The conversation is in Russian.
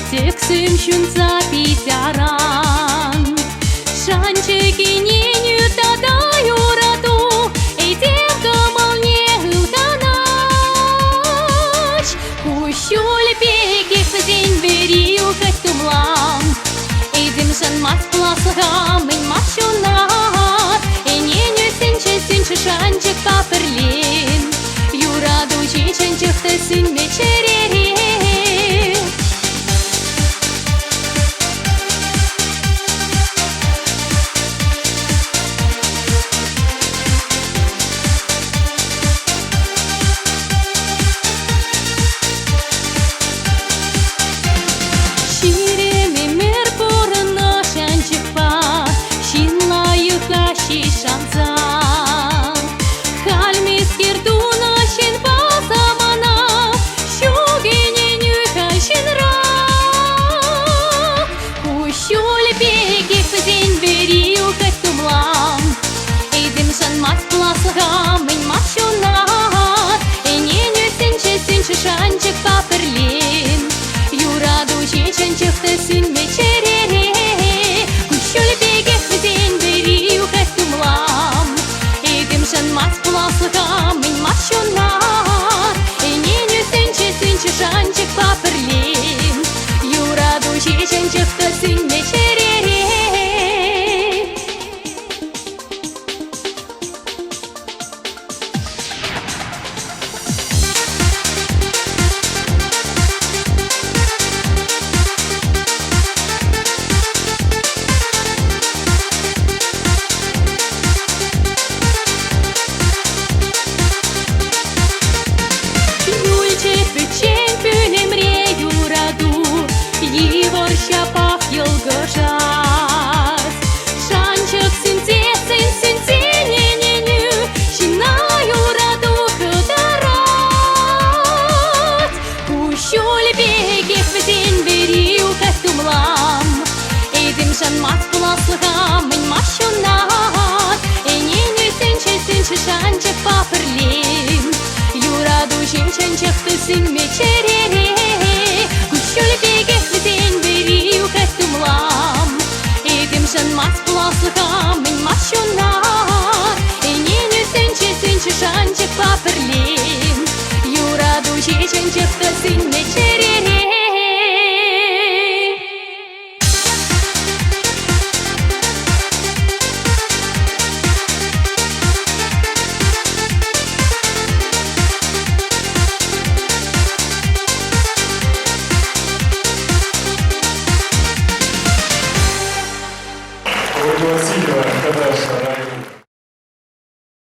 Тексим щунца писяран Шанчики не нютадаю раду И девка молне утанач Кущуль беги в день верил костюмлам И дымшан мать пласлагам и мачунат И не нюсенче синче шанчик паперлин Юраду чиченчех ты сын вечерей Шанчик паперлин Юраду чиченчех ты сын вечерей Кущуль бегех в день верил костюмлам И дымшан мать пласлагам и мачунат И не нюсенче сынче шанчик паперлин Юраду чиченчех ты сын вечерей Щапах елгожас Шанчик синте, не-не-не Щинаю раду кодарат Кущуль беги в день верил костюмлам И дымшан мать пласлагам и мачунат И не-не-синче шанчик паперлин Юраду чиченчех ты сын вечерей Кущуль беги в день верил костюмлам И дымшан мать пласлагам и мачунат И не нюсенче шанчик паперлин Юраду чиченчех ты сын вечерей